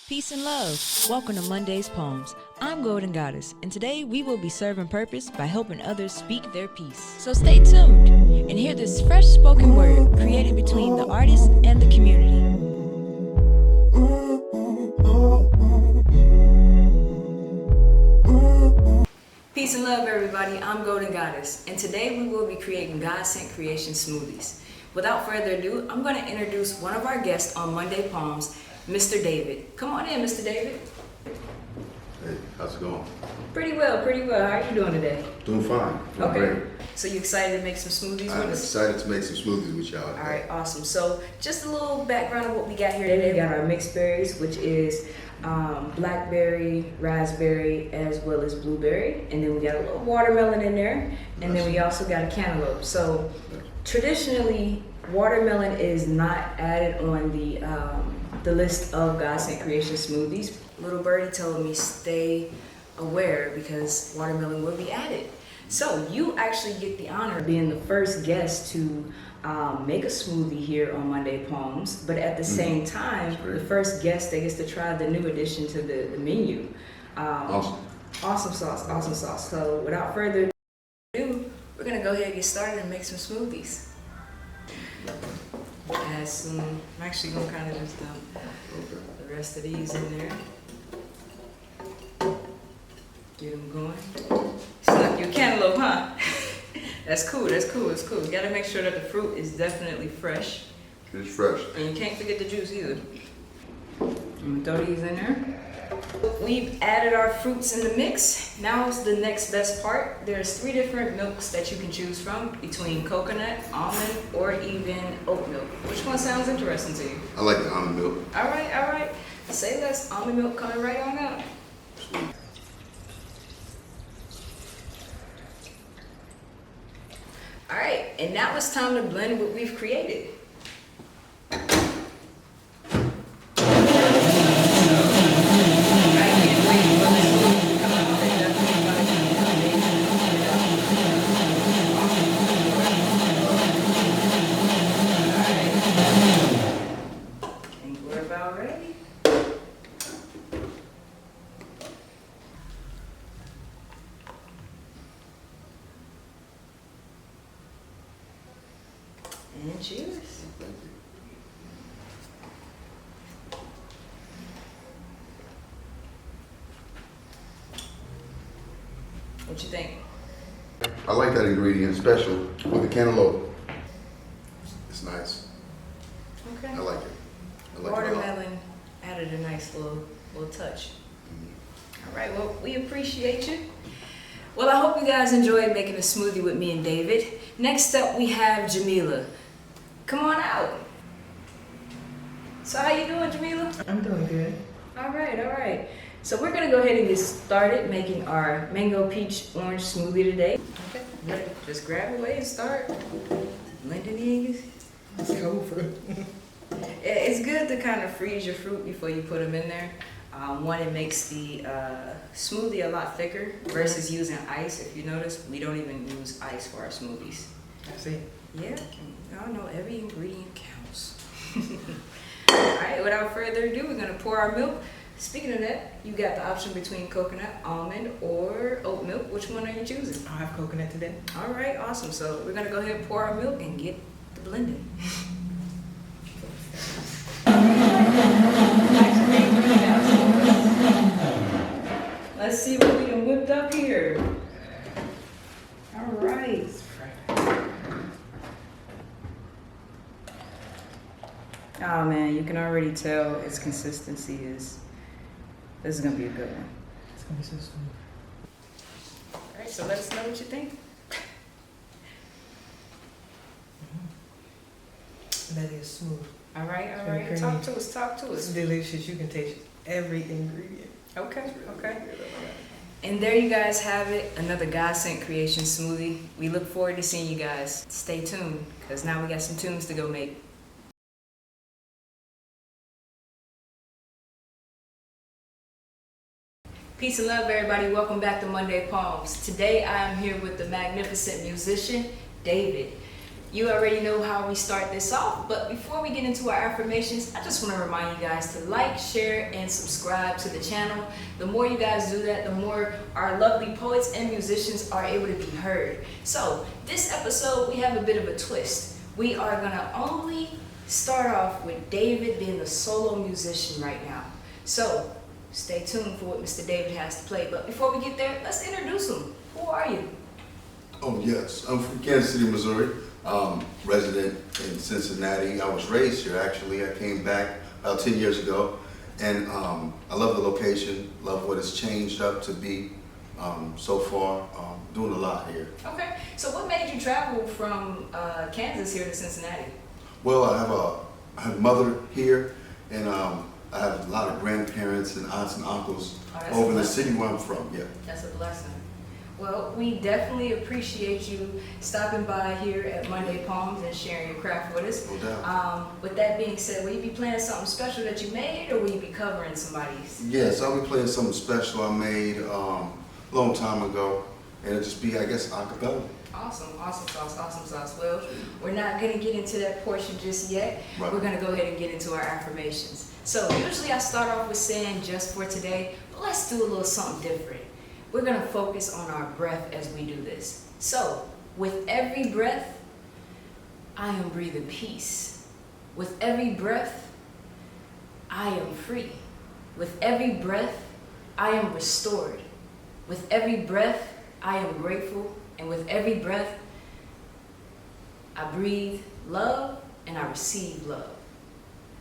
Peace and love. Welcome to Monday's Poems. I'm Golden Goddess, and today we will be serving purpose by helping others speak their piece. So stay tuned and hear this fresh spoken word created between the artist and the community. Peace and love, everybody. I'm Golden Goddess, and today we will be creating God-sent creation smoothies. Without further ado, I'm going to introduce one of our guests on Monday Poems, Mr. David. Come on in, Mr. David. Hey, how's it going? Pretty well, pretty well. How are you doing today? Doing fine. Doing Okay. great. So you excited to make some smoothies I'm with us? excited to make some smoothies with y'all. All right, awesome. So just a little background of what we got here today. We got our mixed berries, which is blackberry, raspberry, as well as blueberry. And then we got a little watermelon in there. And then we also got a cantaloupe. So traditionally, watermelon is not added on the list of God-sent creation smoothies. Little birdie told me stay aware because watermelon will be added. So you actually get the honor of being the first guest to make a smoothie here on Monday Poems, but at the same time, the first guest that gets to try the new addition to the menu. Awesome. Awesome sauce, awesome sauce. So without further ado, we're gonna go ahead and get started and make some smoothies. Add some, I'm actually gonna kind of just dump the rest of these in there. Get them going. Stuck your cantaloupe, huh? That's cool, that's cool, that's cool. You gotta make sure that the fruit is definitely fresh. It's fresh. And you can't forget the juice either. I'm gonna throw these in there. We've added our fruits in the mix. Now is the next best part. There's 3 different milks that you can choose from between coconut, almond, or even oat milk. Which one sounds interesting to you? I like the almond milk. All right. Say less. Almond milk coming right on out. All right, and now it's time to blend what we've created. And cheers. Thank you. What you think? I like that ingredient, special with the cantaloupe. It's nice. Okay. I like it. I like it a lot. Watermelon added a nice little touch. All right, well, we appreciate you. Well, I hope you guys enjoyed making a smoothie with me and David. Next up, we have Jamila. Come on out. So how you doing, Jamila? I'm doing good. All right. So we're gonna go ahead and get started making our mango peach orange smoothie today. Okay, just grab away and start blending these. It's cold fruit. It's good to kind of freeze your fruit before you put them in there. One, it makes the smoothie a lot thicker versus using ice. If you notice, we don't even use ice for our smoothies. I see. Yeah, I know every ingredient counts. All right, without further ado, we're gonna pour our milk. Speaking of that, you got the option between coconut, almond, or oat milk. Which one are you choosing? I'll have coconut today. All right, awesome. So we're gonna go ahead and pour our milk and get the blending. Let's see what we done whipped up here. All right. Oh man, you can already tell its consistency is, this is gonna be a good one. It's gonna be so smooth. All right, so let us know what you think. That is smooth. All right. Very Talk creamy. to It's us. delicious. You can taste every ingredient. Okay. And there you guys have it, another God-sent creation smoothie. We look forward to seeing you guys. Stay tuned, because now we got some tunes to go make. Peace and love, everybody. Welcome back to Monday Poems. Today I am here with the magnificent musician, David. You already know how we start this off, but before we get into our affirmations, I just want to remind you guys to like, share, and subscribe to the channel. The more you guys do that, the more our lovely poets and musicians are able to be heard. So this episode, we have a bit of a twist. We are gonna only start off with David being the solo musician right now. So stay tuned for what Mr. David has to play. But before we get there, let's introduce him. Who are you? Oh, yes. I'm from Kansas City, Missouri. Resident in Cincinnati. I was raised here, actually. I came back about 10 years ago. And I love the location, love what it's changed up to be so far. Doing a lot here. Okay. So what made you travel from Kansas here to Cincinnati? Well, I have a mother here, and I have a lot of grandparents and aunts and uncles over in the city where I'm from. Yeah. That's a blessing. Well, we definitely appreciate you stopping by here at Monday Palms and sharing your craft with us. No doubt. With that being said, will you be playing something special that you made, or will you be covering somebody's? Yes, I'll be playing something special I made a long time ago, and it'll just be, I guess, a cappella. Awesome sauce. Well, we're not going to get into that portion just yet. Right. We're going to go ahead and get into our affirmations. So usually I start off with saying just for today, but let's do a little something different. We're going to focus on our breath as we do this. So with every breath, I am breathing peace. With every breath, I am free. With every breath, I am restored. With every breath, I am grateful. And with every breath, I breathe love and I receive love.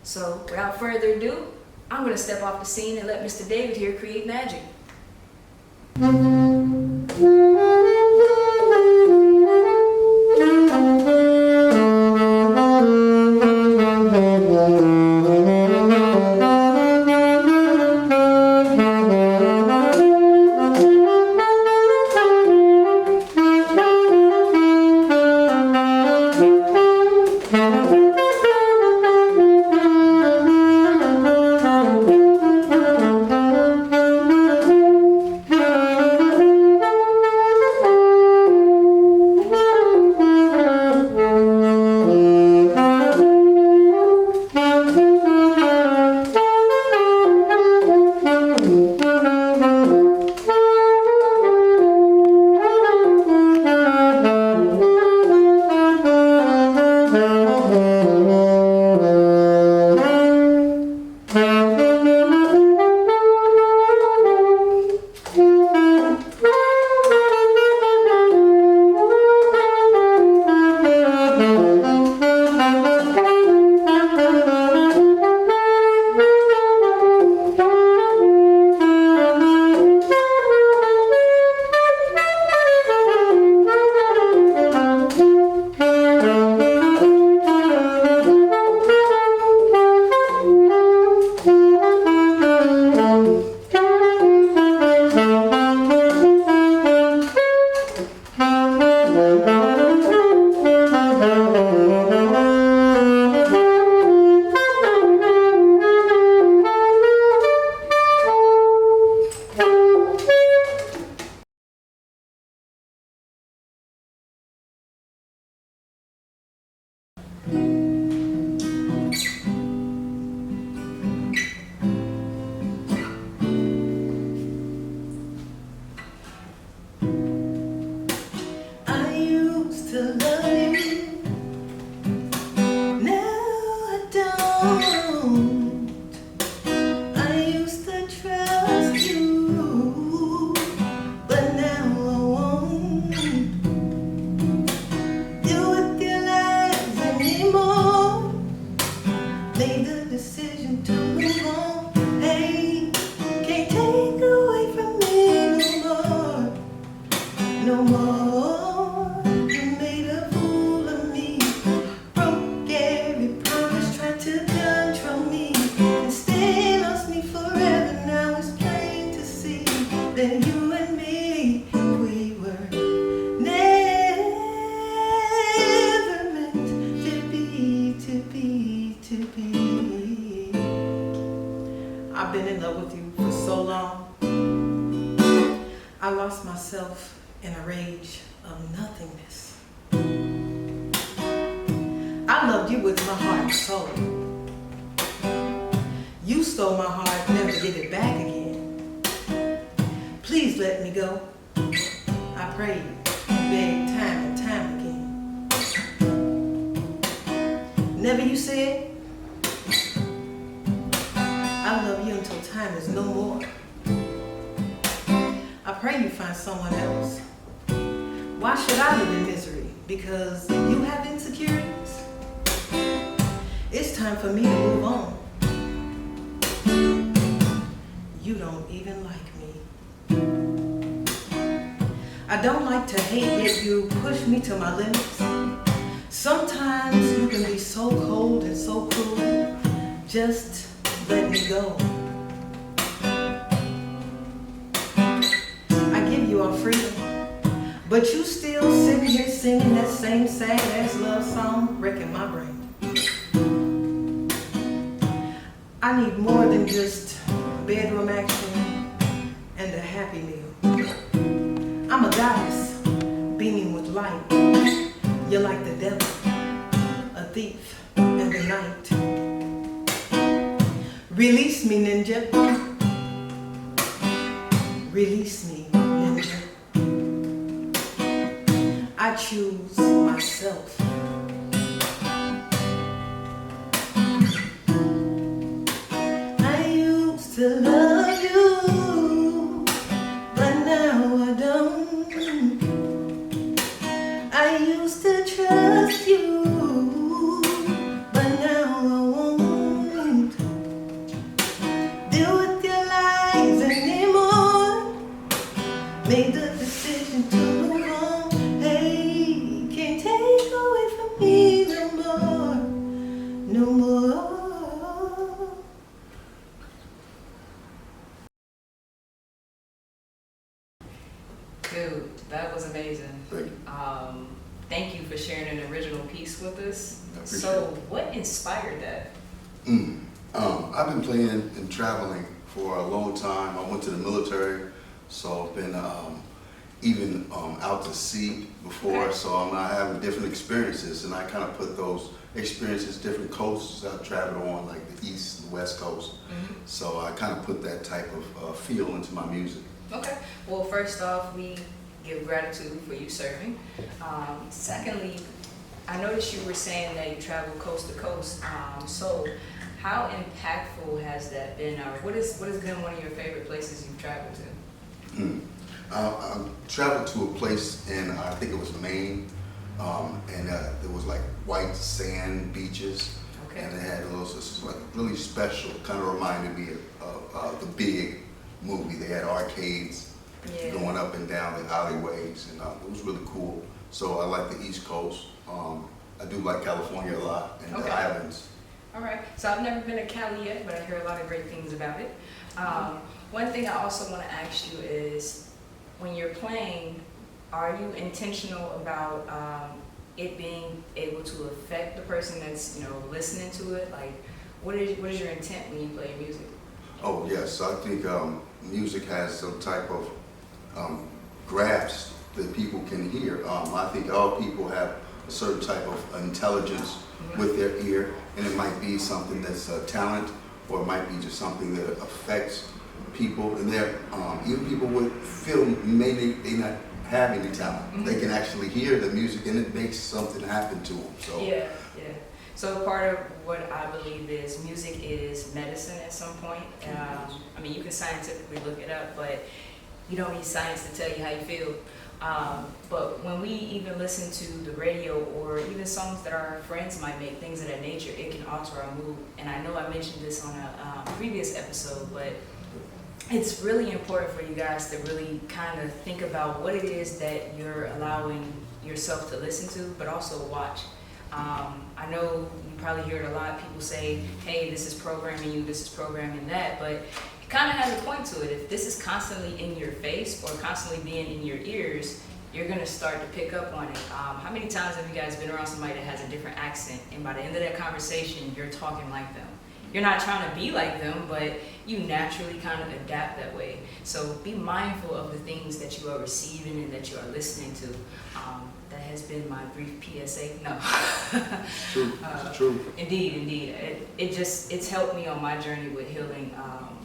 So without further ado, I'm going to step off the scene and let Mr. David here create magic. I lost myself in a rage of nothingness. I loved you with my heart and soul. You stole my heart, never give it back again. Please let me go. I prayed, begged time and time again. Never you said, I love you until time is no more. I pray you find someone else. Why should I live in misery? Because you have insecurities? It's time for me to move on. You don't even like me. I don't like to hate, yet you push me to my limits. Sometimes you can be so cold and so cruel. Just let me go. I give you all freedom, but you still sitting here singing that same sad ass love song, wrecking my brain. I need more than just bedroom action and a happy meal. I'm a goddess, beaming with light. You're like the devil, a thief in the night. Release me, ninja. Release me, ninja. I choose myself. I used to love you, but now I don't. I used to trust you, but now I won't. Deal with your lies anymore. Made the decision to move on. Hey, can't take away from me no more, no more. Dude, that was amazing. Thank you. Thank you for sharing an original piece with us. I appreciate So, it. what inspired that? I've been playing and traveling for a long time. I went to the military, so I've been even out to sea before, Okay. so I'm having different experiences, and I kind of put those experiences, different coasts I've traveled on, like the East, the West Coast. So I kind of put that type of feel into my music. Okay. Well, first off, we give gratitude for you serving. Secondly, I noticed you were saying that you travel coast to coast. So, how impactful has that been, or what has been one of your favorite places you've traveled to? I traveled to a place in, I think it was Maine, and there was like white sand beaches, Okay. and they had a little, this was like really special. Kind of reminded me of the Big movie. They had arcades Yeah. going up and down the alleyways, and it was really cool. So I like the East Coast. I do like California a lot, and Okay. the islands. All right. So I've never been to Cali yet, but I hear a lot of great things about it. One thing I also want to ask you is, when you're playing, are you intentional about it being able to affect the person that's listening to it? Like, what is your intent when you play music? Oh yes, I think music has some type of grasp that people can hear. I think all people have a certain type of intelligence with their ear, and it might be something that's a talent, or it might be just something that affects people. And even people would feel maybe they not have any talent. They can actually hear the music, and it makes something happen to them. So Yeah. So part of what I believe is music is medicine at some point. I mean, you can scientifically look it up, but you don't need science to tell you how you feel. But when we even listen to the radio or even songs that our friends might make, things of that nature, it can alter our mood. And I know I mentioned this on a previous episode, but it's really important for you guys to really kind of think about what it is that you're allowing yourself to listen to, but also watch. I know you probably hear it a lot. People say, hey, this is programming you, this is programming that, but it kind of has a point to it. If this is constantly in your face or constantly being in your ears, you're going to start to pick up on it. How many times have you guys been around somebody that has a different accent, and by the end of that conversation, you're talking like them? you're not trying to be like them, but you naturally kind of adapt that way. So be mindful of the things that you are receiving and that you are listening to. That has been my brief PSA. No. It's true. It's true. Indeed. It's helped me on my journey with healing,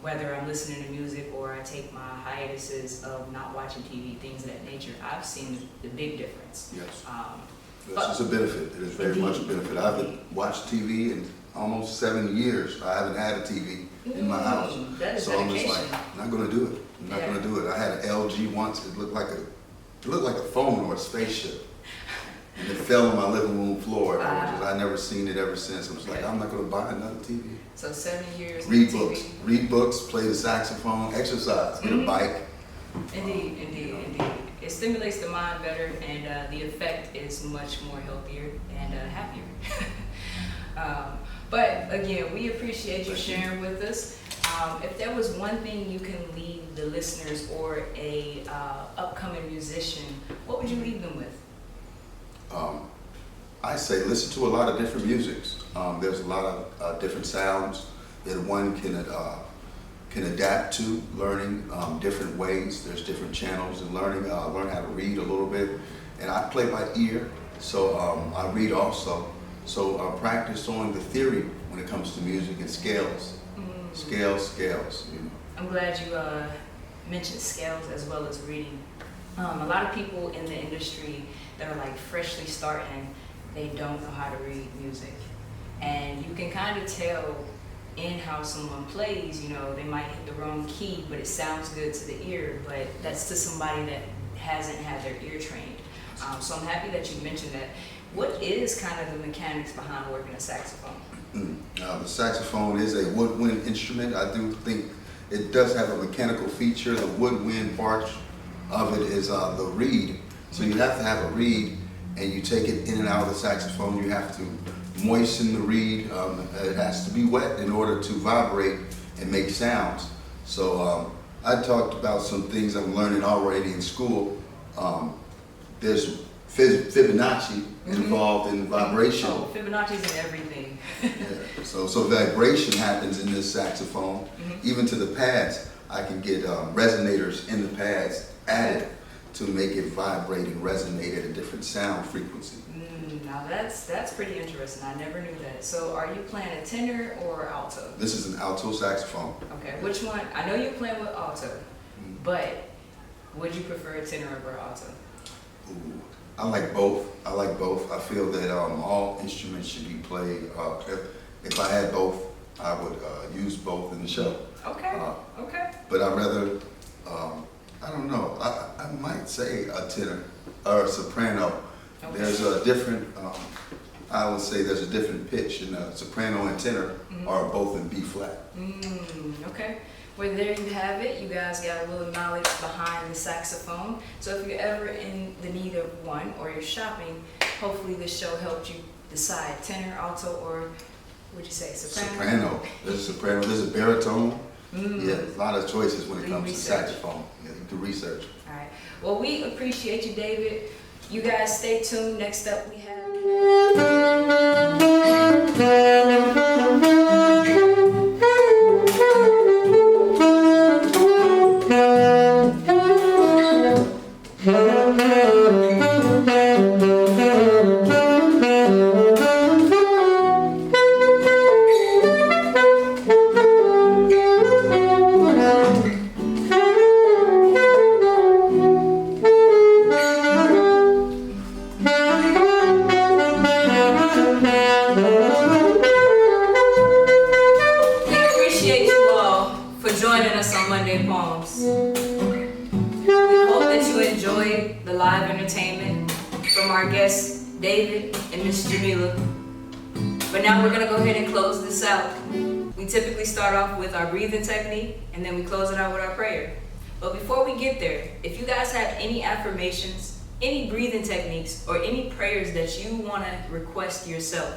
whether I'm listening to music or I take my hiatuses of not watching TV, things of that nature. I've seen the big difference. Yes. But It's a benefit. It is very much a benefit. I haven't watched TV in almost 7 years. I haven't had a TV in my house. That is So I'm just dedication. like, I'm not gonna do it. I'm not gonna do it. I had an LG once. It looked like a phone or a spaceship. And it fell on my living room floor. I never seen it ever since. I was like, I'm not gonna buy another TV. So 7 years. Read with books. TV. Read books, play the saxophone, exercise, get a bike. Indeed. It stimulates the mind better, and the effect is much more healthier and happier. But again, we appreciate you sharing with us. If there was one thing you can leave the listeners or a upcoming musician, what would you leave them with? I say listen to a lot of different musics. There's a lot of different sounds that one can adapt to, learning different ways. There's different channels in learning. Learn how to read a little bit. And I play by ear, so I read also. So practice on the theory when it comes to music and scales. Scales, you know. I'm glad you mentioned scales as well as reading. A lot of people in the industry that are like freshly starting, they don't know how to read music. And you can kind of tell in how someone plays, you know, they might hit the wrong key, but it sounds good to the ear, but that's to somebody that hasn't had their ear trained. So I'm happy that you mentioned that. What is kind of the mechanics behind working a saxophone? The saxophone is a woodwind instrument. I do think it does have a mechanical feature. The woodwind part of it is the reed. So you have to have a reed, and you take it in and out of the saxophone. You have to moisten the reed. It has to be wet in order to vibrate and make sounds. So I talked about some things I'm learning already in school. There's Fibonacci involved in vibration. Oh, Fibonacci's in everything. Yeah. So vibration happens in this saxophone. Even to the pads, I can get resonators in the pads added to make it vibrate and resonate at a different sound frequency. Now that's pretty interesting. I never knew that. So are you playing a tenor or alto? This is an alto saxophone. Okay, which one? I know you're playing with alto, but would you prefer a tenor over alto? Ooh, I like both. I feel that all instruments should be played. If I had both, I would use both in the show. Okay. But I'd rather, I don't know, I might say a tenor or a soprano. Okay. There's a different, I would say there's a different pitch, and soprano and tenor are both in B flat. Okay. Well, there you have it. You guys got a little knowledge behind the saxophone. So if you're ever in the need of one or you're shopping, hopefully this show helped you decide tenor, alto, or would you say soprano? Soprano. There's a soprano. There's a baritone. Yeah, a lot of choices when it comes to saxophone. Yeah, you do research. All right. Well, we appreciate you, David. You guys stay tuned. Next up, we have. David and Miss Jamila. But now we're gonna go ahead and close this out. We typically start off with our breathing technique and then we close it out with our prayer. But before we get there, if you guys have any affirmations, any breathing techniques, or any prayers that you wanna request yourself,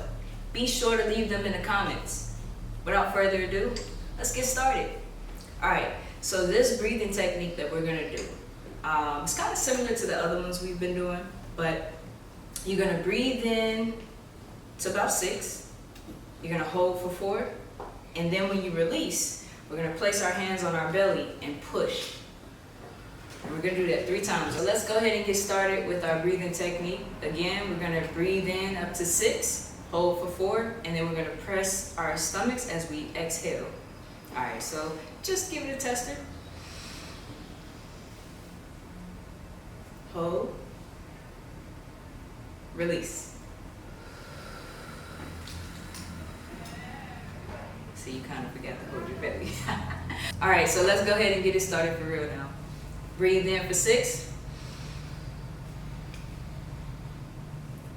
be sure to leave them in the comments. Without further ado, let's get started. All right, so this breathing technique that we're gonna do, it's kind of similar to the other ones we've been doing, but you're gonna breathe in to about 6. You're gonna hold for 4. And then when you release, we're gonna place our hands on our belly and push. And we're gonna do that 3 times. So let's go ahead and get started with our breathing technique. Again, we're gonna breathe in up to 6, hold for 4, and then we're gonna press our stomachs as we exhale. All right, so just give it a tester. Hold, release. So you kind of forgot to hold your belly. All right, so let's go ahead and get it started for real now. Breathe in for 6.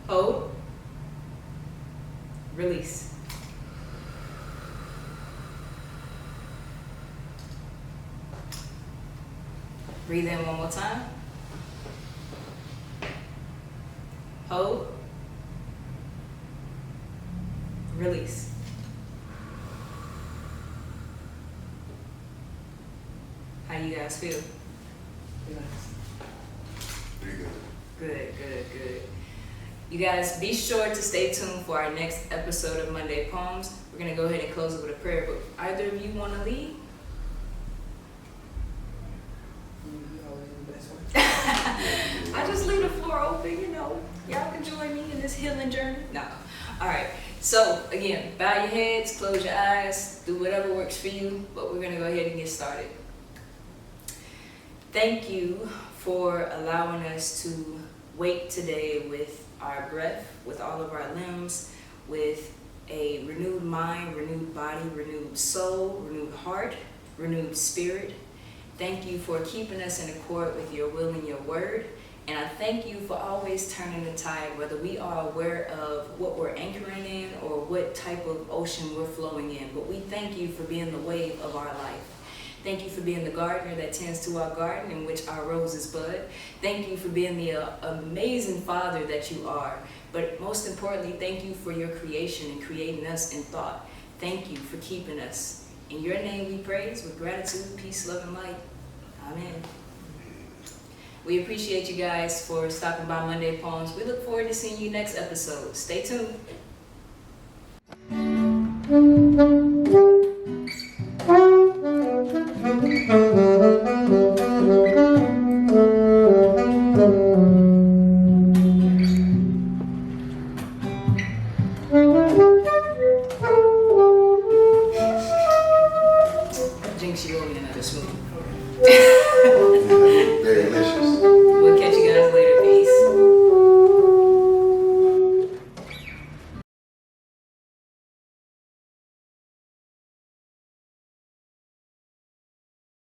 Hold. Release. Breathe in one more time. Hold. Release. How you guys feel? Pretty good. Good, good, good. You guys be sure to stay tuned for our next episode of Monday Poems. We're going to go ahead and close it with a prayer, but either of you want to lead? I just leave the floor open, you know. Y'all can join me in this healing journey. No. All right. So, again, bow your heads, close your eyes, do whatever works for you, but we're going to go ahead and get started. Thank you for allowing us to wake today with our breath, with all of our limbs, with a renewed mind, renewed body, renewed soul, renewed heart, renewed spirit. Thank you for keeping us in accord with your will and your word. And I thank you for always turning the tide, whether we are aware of what we're anchoring in or what type of ocean we're flowing in. But we thank you for being the wave of our life. Thank you for being the gardener that tends to our garden in which our roses bud. Thank you for being the amazing Father that you are. But most importantly, thank you for your creation and creating us in thought. Thank you for keeping us. In your name we praise with gratitude, peace, love, and light. Amen. We appreciate you guys for stopping by Monday Poems. We look forward to seeing you next episode. Stay tuned.